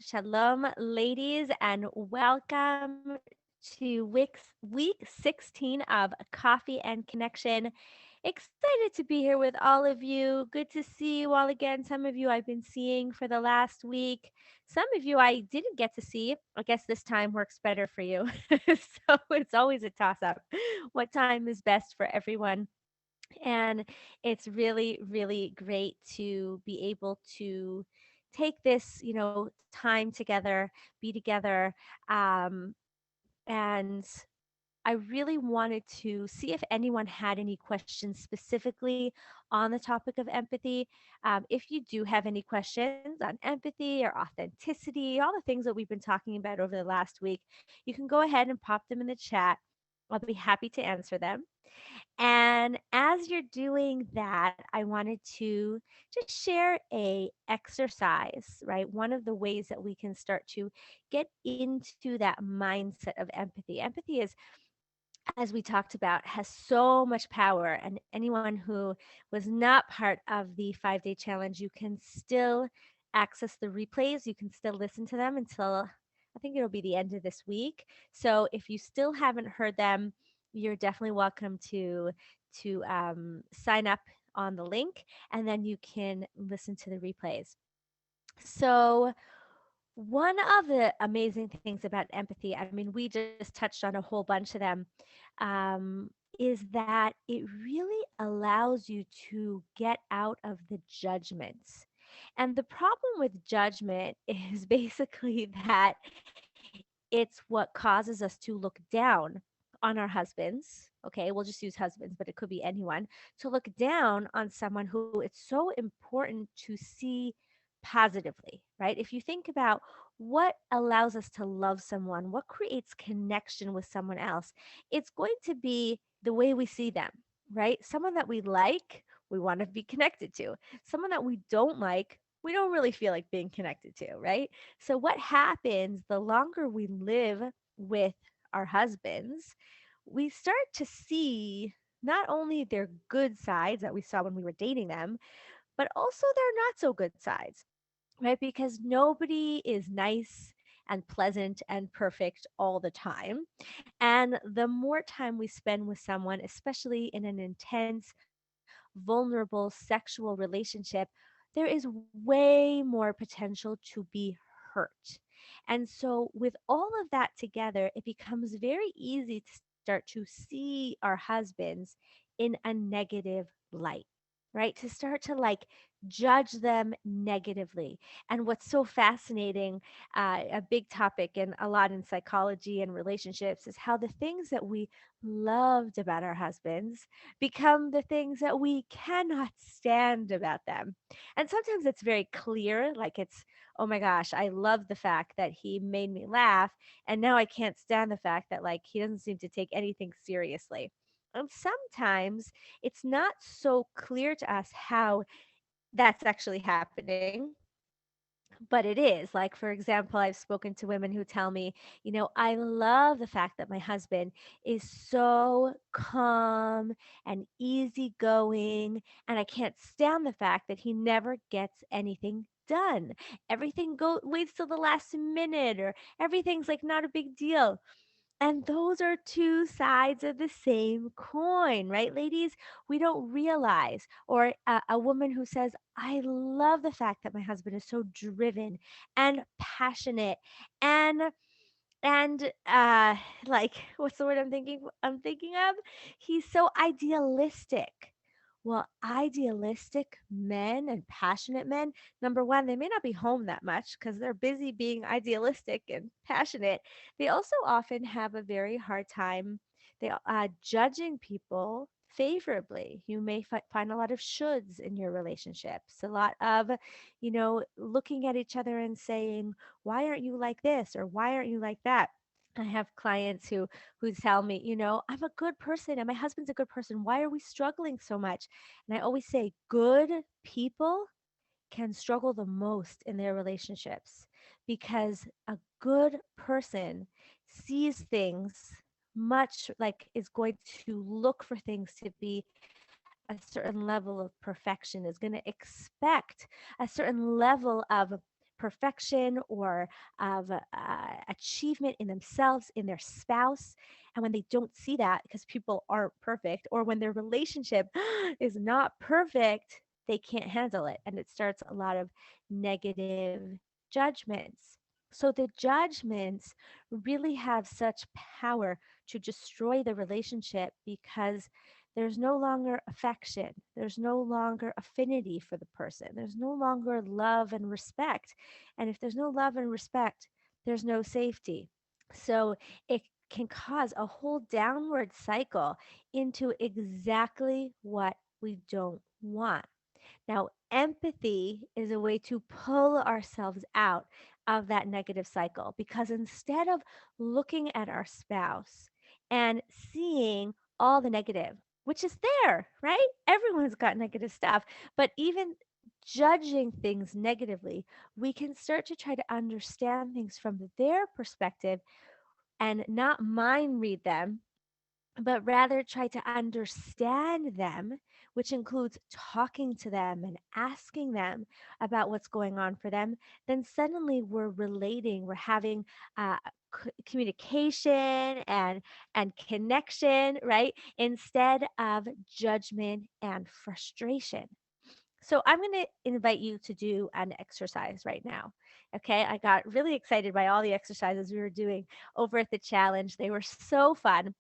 Shalom, ladies, and welcome to week 16 of Coffee and Connection. Excited to be here with all of you. Good to see you all again. Some of you I've been seeing for the last week. Some of you I didn't get to see. I guess this time works better for you. So it's always a toss up. What time is best for everyone? And it's really, really great to be able to take this, time together, be together. Um, and I really wanted to see if anyone had any questions specifically on the topic of empathy. If you do have any questions on empathy or authenticity, all the things that we've been talking about over the last week, you can go ahead and pop them in the chat. I'll be happy to answer them. And as you're doing that, I wanted to just share a exercise, right? One of the ways that we can start to get into that mindset of empathy. Empathy is, as we talked about, has so much power. And anyone who was not part of the 5 day challenge, you can still access the replays. You can still listen to them until I think it'll be the end of this week. So if you still haven't heard them, you're definitely welcome to sign up on the link, and then you can listen to the replays. So one of the amazing things about empathy, I mean, we just touched on a whole bunch of them, is that it really allows you to get out of the judgments. And the problem with judgment is basically that it's what causes us to look down on our husbands. Okay, we'll just use husbands, but it could be anyone, to look down on someone who it's so important to see positively, right? If you think about what allows us to love someone, what creates connection with someone else, it's going to be the way we see them, right? Someone that we like, we want to be connected to. Someone that we don't like, we don't really feel like being connected to, right? So, what happens the longer we live with our husbands, we start to see not only their good sides that we saw when we were dating them, but also their not so good sides, right? Because nobody is nice and pleasant and perfect all the time. And the more time we spend with someone, especially in an intense, vulnerable sexual relationship, there is way more potential to be hurt. And so, with all of that together, it becomes very easy to start to see our husbands in a negative light, right? To start to like judge them negatively. And what's so fascinating, a big topic and a lot in psychology and relationships, is how the things that we loved about our husbands become the things that we cannot stand about them. And sometimes it's very clear, like it's, oh my gosh, I love the fact that he made me laugh. And now I can't stand the fact that like he doesn't seem to take anything seriously. And sometimes it's not so clear to us how that's actually happening, but it is. Like, for example, I've spoken to women who tell me, I love the fact that my husband is so calm and easygoing, and I can't stand the fact that he never gets anything done. Everything waits till the last minute, or everything's like not a big deal. And those are two sides of the same coin, right, ladies? We don't realize. Or a woman who says, I love the fact that my husband is so driven and passionate and and like what's the word I'm thinking of? He's so idealistic. Well, idealistic men and passionate men, number one, they may not be home that much because they're busy being idealistic and passionate. They also often have a very hard time judging people favorably. You may find a lot of shoulds in your relationships, a lot of, looking at each other and saying, why aren't you like this, or why aren't you like that? I have clients who tell me, I'm a good person and my husband's a good person. Why are we struggling so much? And I always say, good people can struggle the most in their relationships because a good person sees things much like is going to look for things to be a certain level of perfection, is going to expect a certain level of perfection or of achievement in themselves, in their spouse. And when they don't see that because people aren't perfect, or when their relationship is not perfect, they can't handle it. And it starts a lot of negative judgments. So the judgments really have such power to destroy the relationship because there's no longer affection. There's no longer affinity for the person. There's no longer love and respect. And if there's no love and respect, there's no safety. So it can cause a whole downward cycle into exactly what we don't want. Now, empathy is a way to pull ourselves out of that negative cycle because instead of looking at our spouse and seeing all the negative, which is there, right? Everyone's got negative stuff, but even judging things negatively, we can start to try to understand things from their perspective and not mind read them, but rather try to understand them, which includes talking to them and asking them about what's going on for them, then suddenly we're relating, we're having communication and connection, right? Instead of judgment and frustration. So I'm going to invite you to do an exercise right now. Okay. I got really excited by all the exercises we were doing over at the challenge. They were so fun.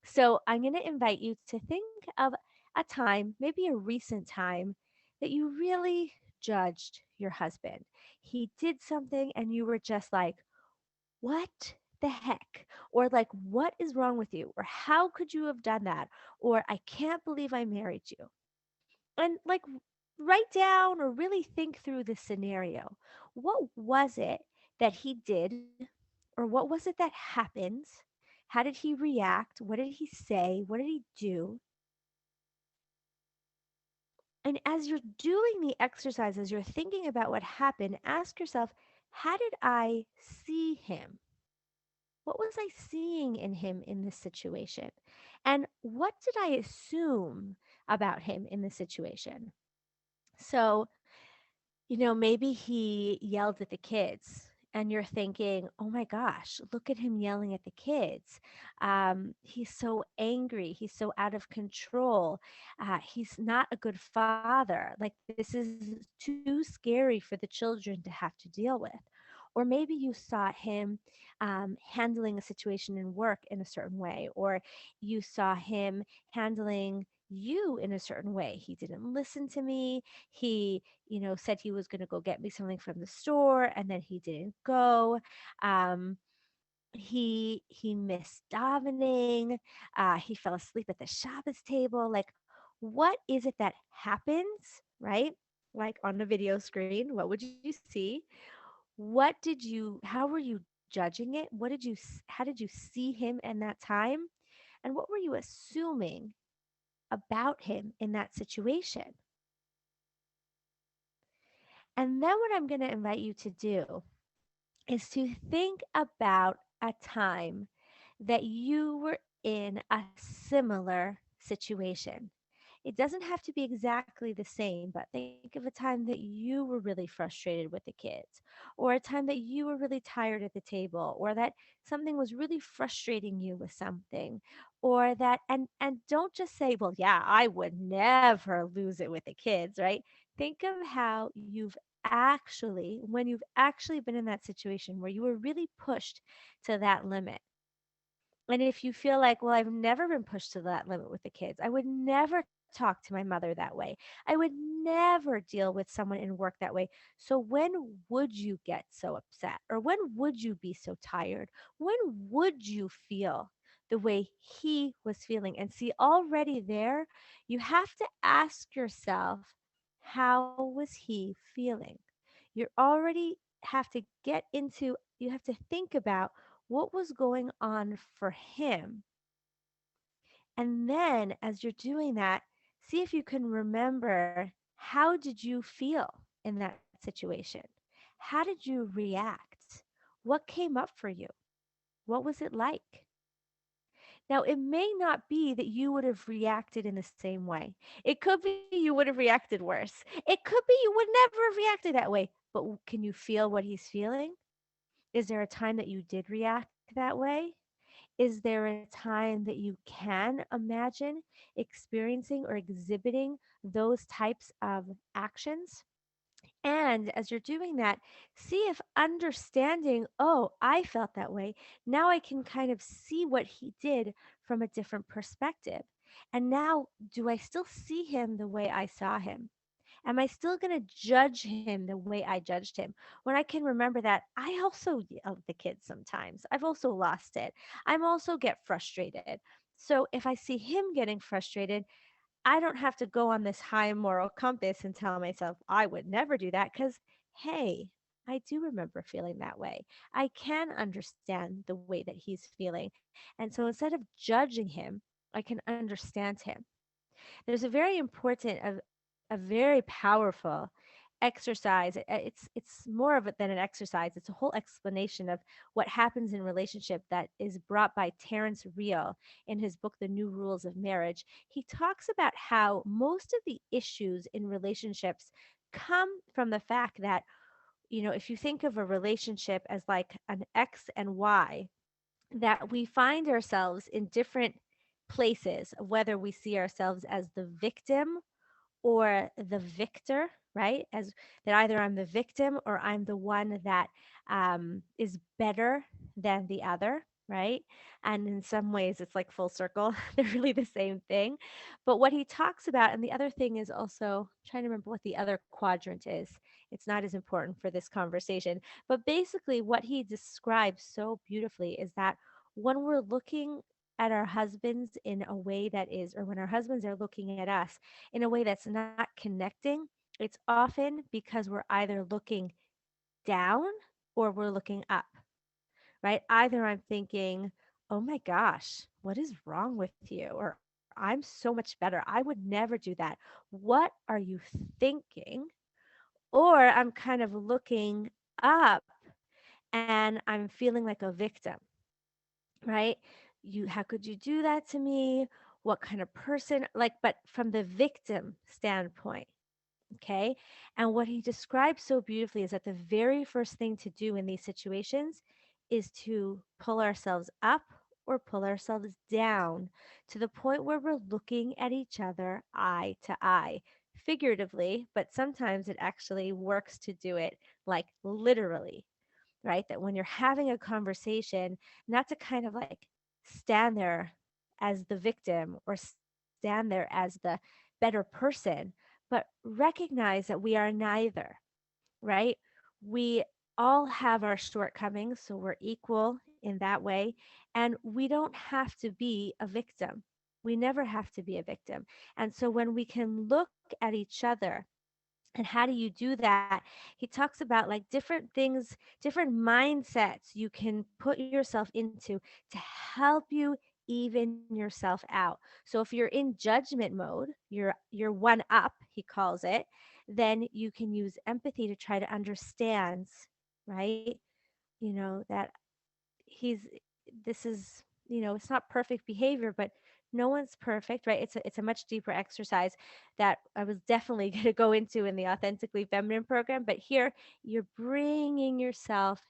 So I'm going to invite you to think of a time, maybe a recent time, that you really judged your husband. He did something and you were just like, what the heck? Or like, what is wrong with you? Or how could you have done that? Or I can't believe I married you. And like write down or really think through the scenario. What was it that he did, or what was it that happened? How did he react? What did he say? What did he do? And as you're doing the exercise, as you're thinking about what happened, ask yourself, how did I see him? What was I seeing in him in this situation? And what did I assume about him in this situation? So, maybe he yelled at the kids and you're thinking, oh my gosh, look at him yelling at the kids. He's so angry. He's so out of control. He's not a good father. Like, this is too scary for the children to have to deal with. Or maybe you saw him handling a situation in work in a certain way, or you saw him handling you in a certain way. He didn't listen to me. He said he was going to go get me something from the store and then he didn't go. Um, he missed davening. He fell asleep at the Shabbos table. Like, what is it that happens, right? Like on the video screen, what would you see? How were you judging it? How did you see him in that time? And what were you assuming about him in that situation? And then what I'm going to invite you to do is to think about a time that you were in a similar situation. It doesn't have to be exactly the same, but think of a time that you were really frustrated with the kids, or a time that you were really tired at the table, or that something was really frustrating you with something, or that and don't just say, well, yeah, I would never lose it with the kids, right? Think of how when you've actually been in that situation where you were really pushed to that limit. And if you feel like, well, I've never been pushed to that limit with the kids, I would never talk to my mother that way. I would never deal with someone in work that way. So when would you get so upset? Or when would you be so tired? When would you feel the way he was feeling? And see, already there, you have to ask yourself, how was he feeling? You already have to you have to think about what was going on for him. And then as you're doing that, see if you can remember, how did you feel in that situation? How did you react? What came up for you? What was it like? Now, it may not be that you would have reacted in the same way. It could be you would have reacted worse. It could be you would never have reacted that way. but can you feel what he's feeling? Is there a time that you did react that way? Is there a time that you can imagine experiencing or exhibiting those types of actions? And as you're doing that, see if understanding, oh, I felt that way. Now I can kind of see what he did from a different perspective. And now, do I still see him the way I saw him? Am I still going to judge him the way I judged him? When I can remember that I also yell at the kids sometimes. I've also lost it. I'm also get frustrated. So if I see him getting frustrated, I don't have to go on this high moral compass and tell myself I would never do that because, hey, I do remember feeling that way. I can understand the way that he's feeling. And so instead of judging him, I can understand him. There's a very important, a very powerful exercise. It's more of it than an exercise. It's a whole explanation of what happens in relationship that is brought by Terrence Real in his book The New Rules of Marriage. He talks about how most of the issues in relationships come from the fact that, if you think of a relationship as like an X and Y, that we find ourselves in different places, whether we see ourselves as the victim or the victor, right? As that either I'm the victim or I'm the one that is better than the other, right? And in some ways, it's like full circle. They're really the same thing. But what he talks about, and the other thing is also trying to remember what the other quadrant is. It's not as important for this conversation. But basically, what he describes so beautifully is that when we're looking at our husbands in a way that is, or when our husbands are looking at us in a way that's not connecting, it's often because we're either looking down or we're looking up, right? Either I'm thinking, oh my gosh, what is wrong with you? Or I'm so much better. I would never do that. What are you thinking? Or I'm kind of looking up and I'm feeling like a victim, right? How could you do that to me? What kind of person? Like, but from the victim standpoint. Okay. And what he describes so beautifully is that the very first thing to do in these situations is to pull ourselves up or pull ourselves down to the point where we're looking at each other eye to eye, figuratively, but sometimes it actually works to do it like literally, right? That when you're having a conversation, not to kind of like stand there as the victim or stand there as the better person, but recognize that we are neither, right? We all have our shortcomings, so we're equal in that way. And we don't have to be a victim. We never have to be a victim. And so when we can look at each other, and how do you do that? He talks about like different things, different mindsets you can put yourself into to help you even yourself out. So if you're in judgment mode, you're one up, he calls it, then you can use empathy to try to understand, right? That he's this is it's not perfect behavior, but no one's perfect, right? It's a much deeper exercise that I was definitely going to go into in the authentically feminine program, but here you're bringing yourself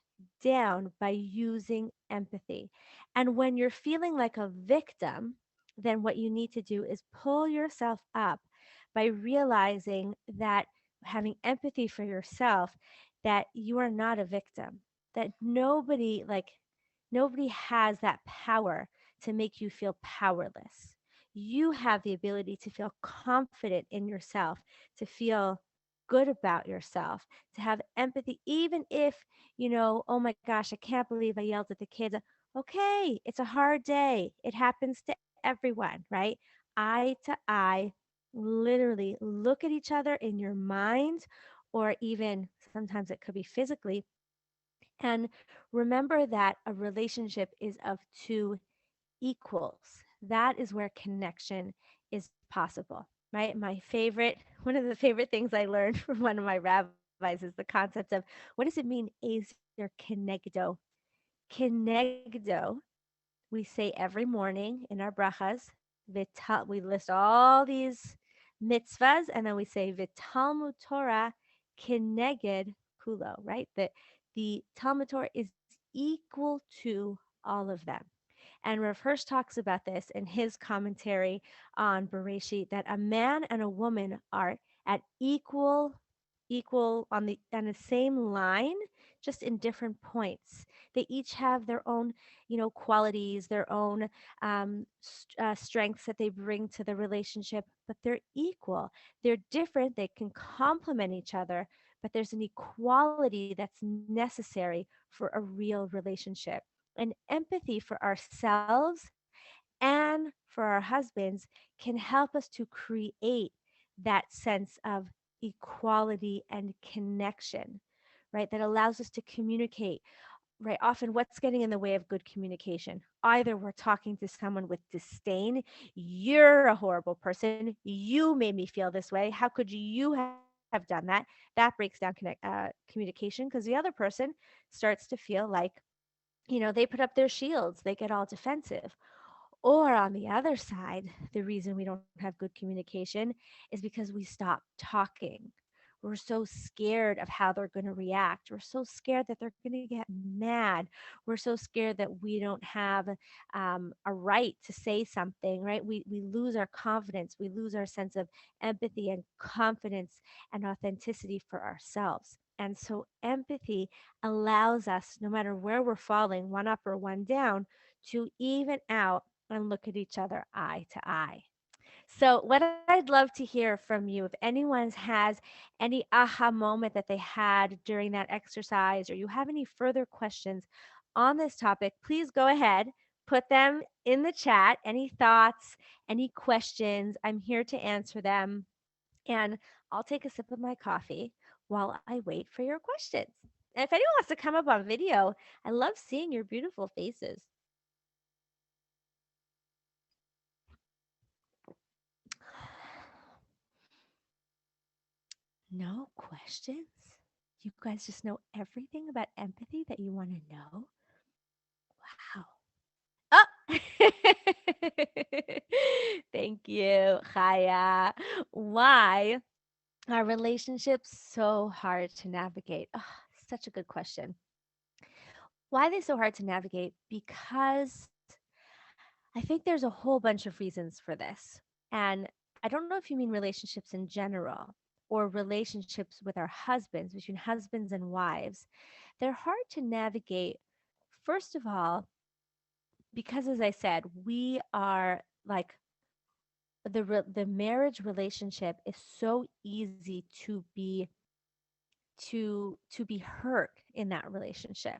down by using empathy. And when you're feeling like a victim, then what you need to do is pull yourself up by realizing that, having empathy for yourself, that you are not a victim, that nobody has that power to make you feel powerless. You have the ability to feel confident in yourself, to feel good about yourself, to have empathy, even if, oh my gosh, I can't believe I yelled at the kids. Okay, it's a hard day. It happens to everyone, right? Eye to eye, literally look at each other in your mind, or even sometimes it could be physically, and remember that a relationship is of two equals. That is where connection is possible, right? One of the favorite things I learned from one of my rabbis is the concept of, what does it mean, Ezer Kenegdo? Kenegdo, we say every morning in our brachas. We list all these mitzvahs, and then we say V'talmud Torah keneged kulo, right? That the Talmud Torah is equal to all of them. And Rav Hirsch talks about this in his commentary on Bereshit, that a man and a woman are at equal on the same line, just in different points. They each have their own, qualities, their own strengths that they bring to the relationship, but they're equal. They're different. They can complement each other, but there's an equality that's necessary for a real relationship. And empathy for ourselves and for our husbands can help us to create that sense of equality and connection, right? That allows us to communicate, right? Often, what's getting in the way of good communication? Either we're talking to someone with disdain, you're a horrible person, you made me feel this way, how could you have done that? That breaks down communication, because the other person starts to feel like, they put up their shields, they get all defensive. Or on the other side, the reason we don't have good communication is because we stop talking. We're so scared of how they're going to react. We're so scared that they're going to get mad. We're so scared that we don't have a right to say something, right? We lose our confidence. We lose our sense of empathy and confidence and authenticity for ourselves. And so empathy allows us, no matter where we're falling, one up or one down, to even out and look at each other eye to eye. So, what I'd love to hear from you, if anyone has any aha moment that they had during that exercise, or you have any further questions on this topic, please go ahead, put them in the chat. Any thoughts, any questions, I'm here to answer them. And I'll take a sip of my coffee while I wait for your questions. And if anyone wants to come up on video, I love seeing your beautiful faces. No questions? You guys just know everything about empathy that you want to know? Wow. Oh! Thank you, Chaya. Why are relationships so hard to navigate? Oh, such a good question. Why are they so hard to navigate? Because I think there's a whole bunch of reasons for this. And I don't know if you mean relationships in general or relationships with our husbands, between husbands and wives. They're hard to navigate, first of all, because as I said, we are like the marriage relationship is so easy to be hurt in that relationship,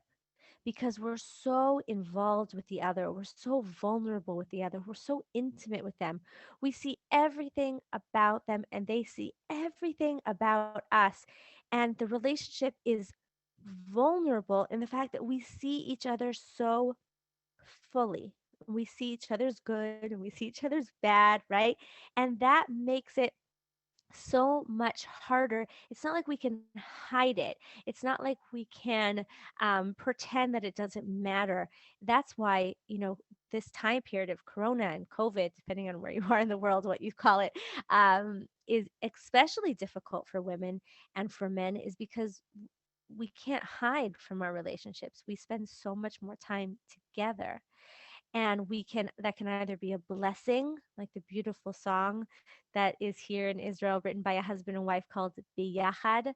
because we're so involved with the other. We're so vulnerable with the other. We're so intimate with them. We see everything about them and they see everything about us. And the relationship is vulnerable in the fact that we see each other so fully. We see each other's good and we see each other's bad, right? And that makes it so much harder. It's not like we can hide it. It's not like we can pretend that it doesn't matter. That's why, this time period of Corona and COVID, depending on where you are in the world, what you call it, is especially difficult for women and for men, is because we can't hide from our relationships. We spend so much more time together, and that can either be a blessing, like the beautiful song that is here in Israel, written by a husband and wife, called Biyachad.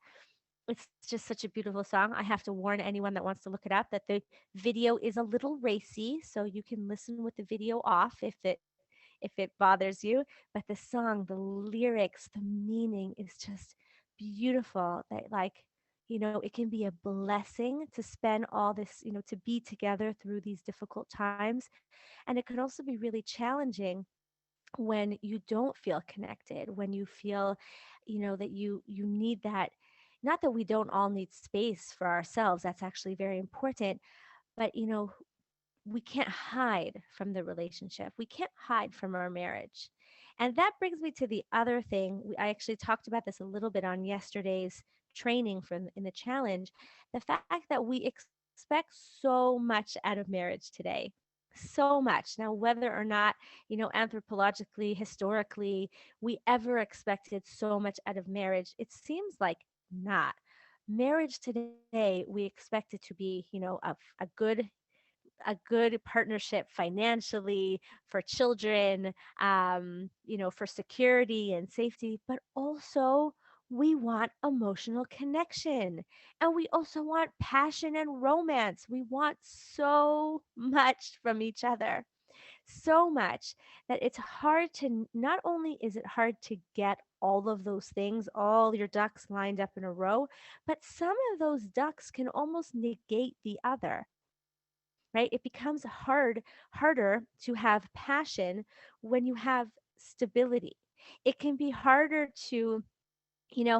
It's just such a beautiful song. I have to warn anyone that wants to look it up that the video is a little racy, so you can listen with the video off if it bothers you. But the song, the lyrics, the meaning is just beautiful. That, like, it can be a blessing to spend all this, to be together through these difficult times. And it can also be really challenging when you don't feel connected, when you feel, that you need that. Not that we don't all need space for ourselves, that's actually very important, but we can't hide from the relationship. We can't hide from our marriage. And that brings me to the other thing. I actually talked about this a little bit on yesterday's training from in the challenge. The fact that we expect so much out of marriage today. So much. Now, whether or not, anthropologically, historically, we ever expected so much out of marriage, it seems like not. marriage today, we expect it to be, a good partnership financially, for children, for security and safety, but also we want emotional connection, and we also want passion and romance. We want so much from each other, so much that it's hard to, not only is it hard to get all of those things, all your ducks lined up in a row, but some of those ducks can almost negate the other, right? It becomes harder to have passion when you have stability. It can be harder to,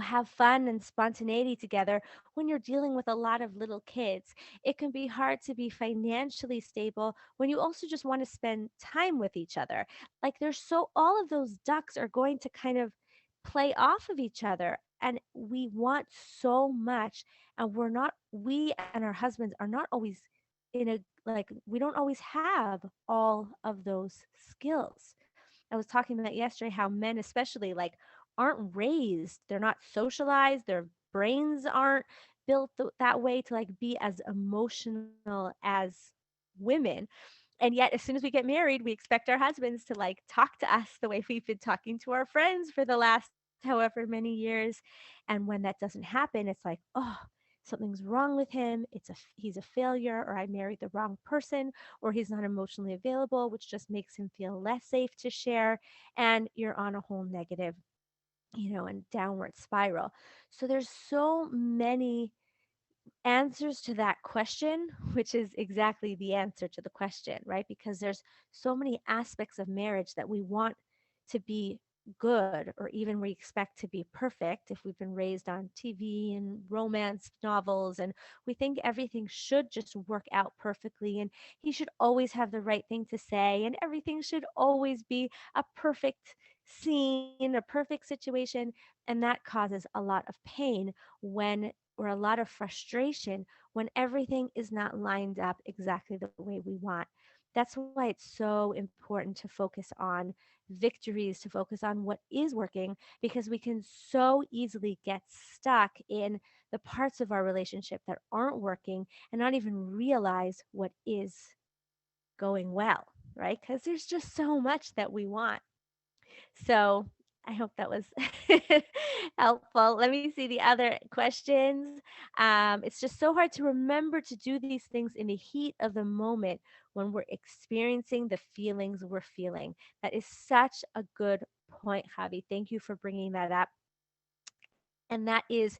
have fun and spontaneity together when you're dealing with a lot of little kids. It can be hard to be financially stable when you also just want to spend time with each other. Like, all of those ducks are going to kind of play off of each other. And we want so much, and we and our husbands are not always we don't always have all of those skills. I was talking about yesterday how men, especially, like, aren't raised, they're not socialized, their brains aren't built that way to, like, be as emotional as women. And yet, as soon as we get married, we expect our husbands to, like, talk to us the way we've been talking to our friends for the last however many years. And when that doesn't happen, it's like, oh, something's wrong with him. He's a failure, or I married the wrong person, or he's not emotionally available, which just makes him feel less safe to share. And you're on a whole negative, and downward spiral. So there's so many answers to that question, which is exactly the answer to the question, right? Because there's so many aspects of marriage that we want to be good, or even we expect to be perfect if we've been raised on TV and romance novels, and we think everything should just work out perfectly, and he should always have the right thing to say, and everything should always be a perfect scene, a perfect situation. And that causes a lot of pain when or a lot of frustration when everything is not lined up exactly the way we want. That's why it's so important to focus on victories, to focus on what is working, because we can so easily get stuck in the parts of our relationship that aren't working and not even realize what is going well, right? Because there's just so much that we want. So I hope that was helpful. Let me see the other questions. It's just so hard to remember to do these things in the heat of the moment when we're experiencing the feelings we're feeling. That is such a good point, Javi. Thank you for bringing that up. And that is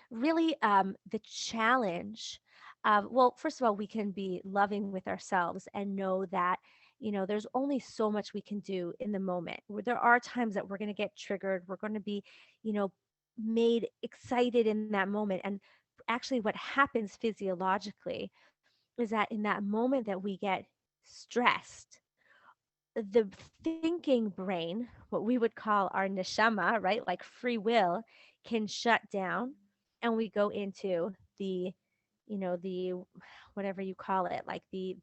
really the challenge of, well, first of all, we can be loving with ourselves and know that, there's only so much we can do in the moment. There are times that we're going to get triggered, we're going to be, you know made excited in that moment. And actually what happens physiologically is that in that moment that we get stressed, the thinking brain, what we would call our neshama, right? Like free will, can shut down, and we go into the whatever you call it, like the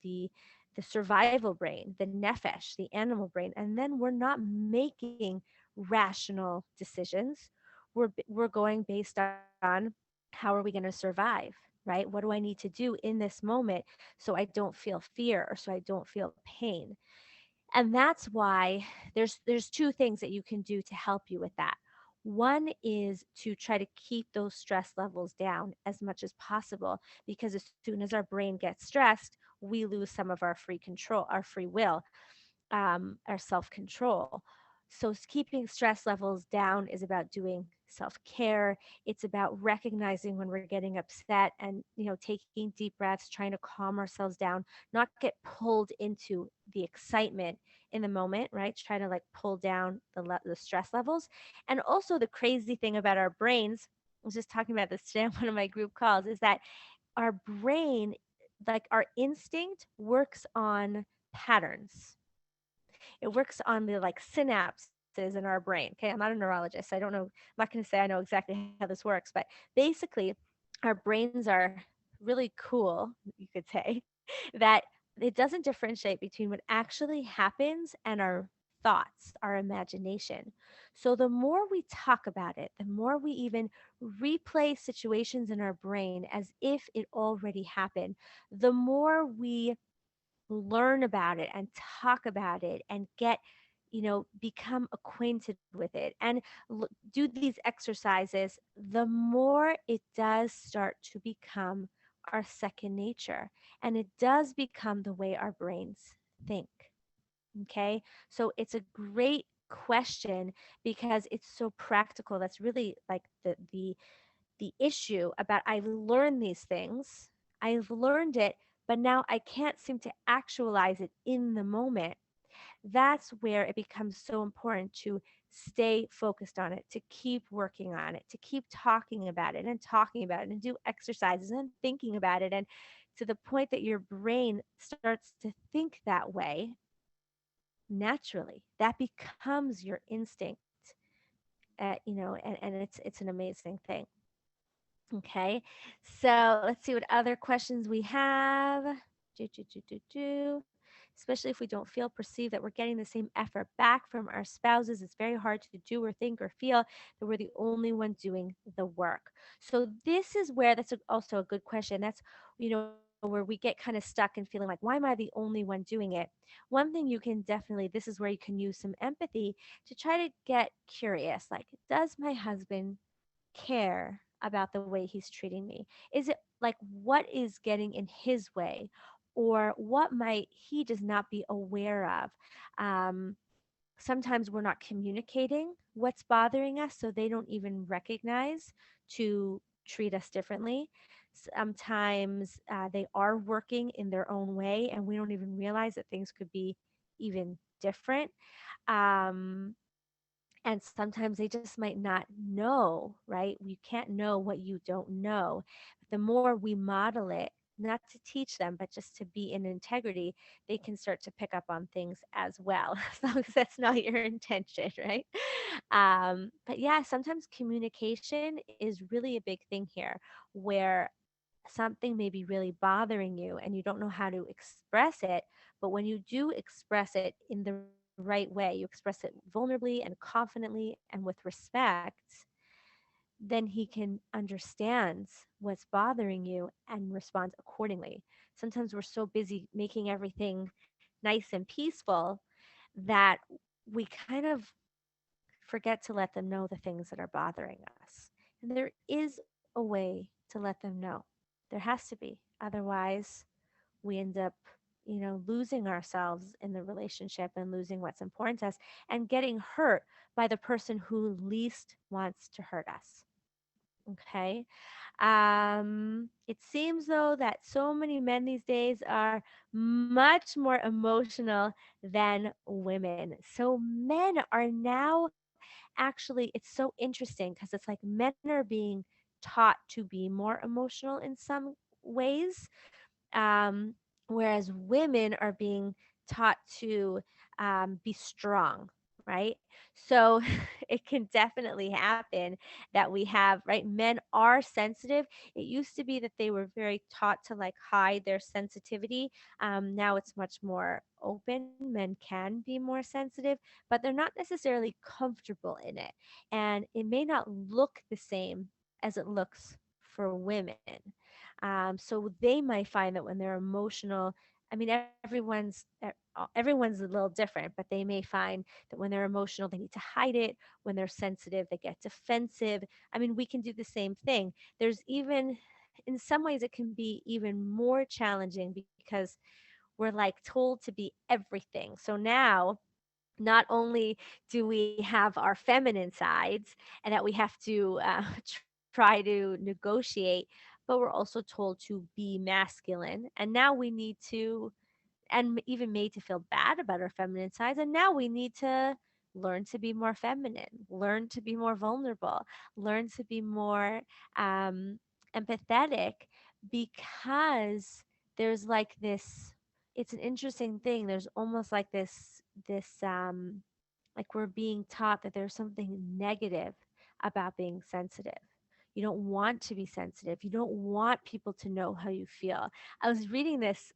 survival brain, the nefesh, the animal brain, and then we're not making rational decisions. We're going based on how are we going to survive, right? What do I need to do in this moment so I don't feel fear, or so I don't feel pain? And that's why there's two things that you can do to help you with that. One is to try to keep those stress levels down as much as possible, because as soon as our brain gets stressed, we lose some of our free control, our free will, our self control. So, keeping stress levels down is about doing self care. It's about recognizing when we're getting upset and, taking deep breaths, trying to calm ourselves down, not get pulled into the excitement in the moment, right? Try to, like, pull down the stress levels. And also, the crazy thing about our brains, I was just talking about this today on one of my group calls, is that our brain, like our instinct, works on patterns. It works on the, like, synapses in our brain. Okay, I'm not a neurologist, so I don't know. I'm not going to say I know exactly how this works, but basically, our brains are really cool, you could say, that it doesn't differentiate between what actually happens and our thoughts, our imagination. So the more we talk about it, the more we even replay situations in our brain as if it already happened, the more we learn about it and talk about it and get, become acquainted with it and do these exercises, the more it does start to become our second nature, and it does become the way our brains think. Okay, so it's a great question because it's so practical. That's really like the issue about, I've learned these things, I've learned it, but now I can't seem to actualize it in the moment. That's where it becomes so important to stay focused on it, to keep working on it, to keep talking about it and talking about it and do exercises and thinking about it. And to the point that your brain starts to think that way naturally, that becomes your instinct. And it's an amazing thing. Okay, so let's see what other questions we have. Especially if we don't feel perceived that we're getting the same effort back from our spouses, it's very hard to do or think or feel that we're the only one doing the work. So this is where also a good question. That's where we get kind of stuck and feeling like, why am I the only one doing it? One thing you can definitely, this is where you can use some empathy to try to get curious. Like, does my husband care about the way he's treating me? Is it like, what is getting in his way? Or what might he just not be aware of? Um, Sometimes we're not communicating what's bothering us, so they don't even recognize to treat us differently. Sometimes they are working in their own way, and we don't even realize that things could be even different. Um, and sometimes they just might not know, right? You can't know what you don't know. The more we model it, not to teach them, but just to be in integrity, they can start to pick up on things as well, as long as that's not your intention, right? But yeah, sometimes communication is really a big thing here, where something may be really bothering you and you don't know how to express it. But when you do express it in the right way, you express it vulnerably and confidently and with respect, then he can understand what's bothering you and responds accordingly. Sometimes we're so busy making everything nice and peaceful that we kind of forget to let them know the things that are bothering us. And there is a way to let them know. There has to be. Otherwise, we end up, losing ourselves in the relationship and losing what's important to us and getting hurt by the person who least wants to hurt us. Okay. It seems though that so many men these days are much more emotional than women. So men are now actually, it's so interesting because it's like men are being taught to be more emotional in some ways, um, whereas women are being taught to be strong, right? So it can definitely happen that we have, right? Men are sensitive. It used to be that they were very taught to like hide their sensitivity. Now it's much more open. Men can be more sensitive, but they're not necessarily comfortable in it. And it may not look the same as it looks for women. So they might find that when they're emotional, I mean, everyone's a little different, but they may find that when they're emotional, they need to hide it. When they're sensitive, they get defensive. I mean, we can do the same thing. There's even, in some ways, it can be even more challenging because we're like told to be everything. So now, not only do we have our feminine sides and that we have to try to negotiate, but we're also told to be masculine. And now we need to, and even made to feel bad about our feminine sides. And now we need to learn to be more feminine, learn to be more vulnerable, learn to be more empathetic, because there's like this, it's an interesting thing. There's almost like this like we're being taught that there's something negative about being sensitive. You don't want to be sensitive. You don't want people to know how you feel. I was reading this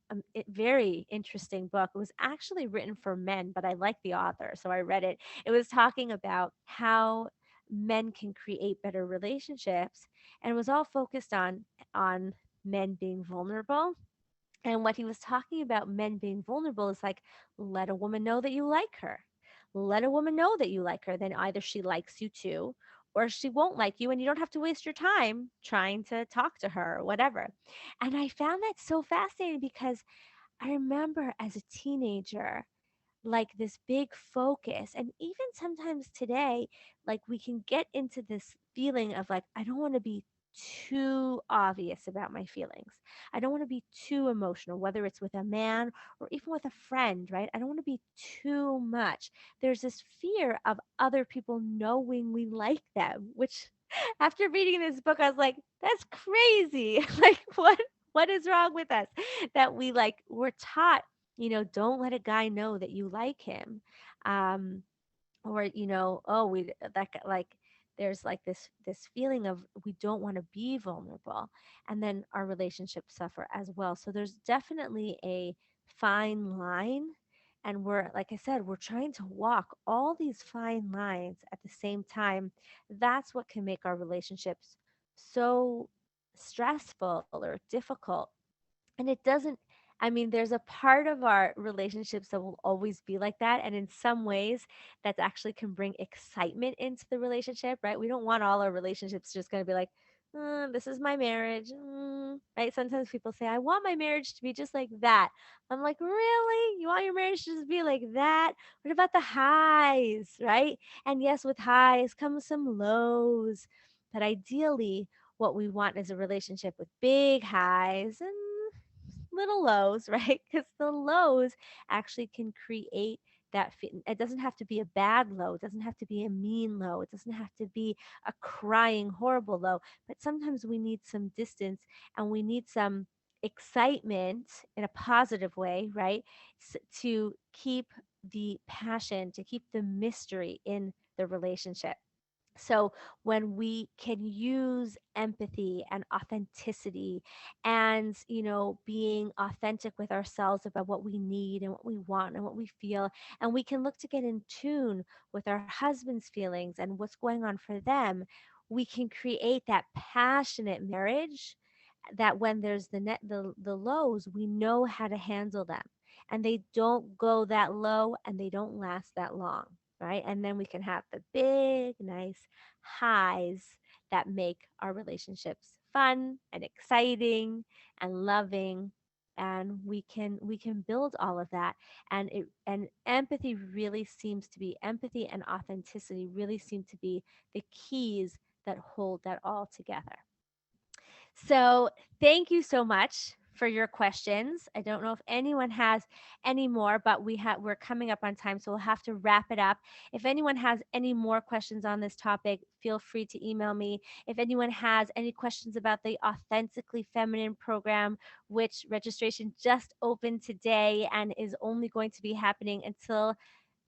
very interesting book. It was actually written for men, but I liked the author, so I read it. It was talking about how men can create better relationships, and it was all focused on men being vulnerable. And what he was talking about men being vulnerable is like, let a woman know that you like her. Let a woman know that you like her. Then either she likes you too, or she won't like you, and you don't have to waste your time trying to talk to her or whatever. And I found that so fascinating because I remember as a teenager, like this big focus. And even sometimes today, like we can get into this feeling of like, I don't want to be too obvious about my feelings. I don't want to be too emotional, whether it's with a man or even with a friend, right? I don't want to be too much. There's this fear of other people knowing we like them, which after reading this book, I was like, that's crazy. Like, what is wrong with us that we're taught, don't let a guy know that you like him. Um, or, oh, like there's like this feeling of we don't want to be vulnerable, and then our relationships suffer as well. So there's definitely a fine line, and we're, like I said, we're trying to walk all these fine lines at the same time. That's what can make our relationships so stressful or difficult. And it doesn't, I mean, there's a part of our relationships that will always be like that. And in some ways, that actually can bring excitement into the relationship, right? We don't want all our relationships just going to be like, this is my marriage, right? Sometimes people say, I want my marriage to be just like that. I'm like, really? You want your marriage to just be like that? What about the highs, right? And yes, with highs comes some lows. But ideally, what we want is a relationship with big highs and little lows, right? Because the lows actually can create that it doesn't have to be a bad low, it doesn't have to be a mean low, it doesn't have to be a crying horrible low, but sometimes we need some distance, and we need some excitement in a positive way, right? To keep the passion, to keep the mystery in the relationship. So when we can use empathy and authenticity, and being authentic with ourselves about what we need and what we want and what we feel, and we can look to get in tune with our husband's feelings and what's going on for them, we can create that passionate marriage that when there's the lows, we know how to handle them, and they don't go that low and they don't last that long, right? And then we can have the big nice highs that make our relationships fun and exciting and loving, and we can build all of that. And empathy and authenticity really seem to be the keys that hold that all together. So, thank you so much for your questions. I don't know if anyone has any more, but we're coming up on time, so we'll have to wrap it up. If anyone has any more questions on this topic, feel free to email me. If anyone has any questions about the Authentically Feminine program, which registration just opened today and is only going to be happening until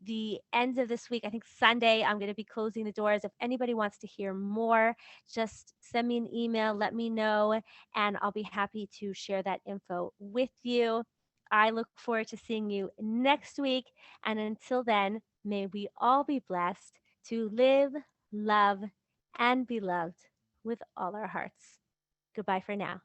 the end of this week. I think Sunday, I'm going to be closing the doors. If anybody wants to hear more, just send me an email, let me know, and I'll be happy to share that info with you. I look forward to seeing you next week. And until then, may we all be blessed to live, love, and be loved with all our hearts. Goodbye for now.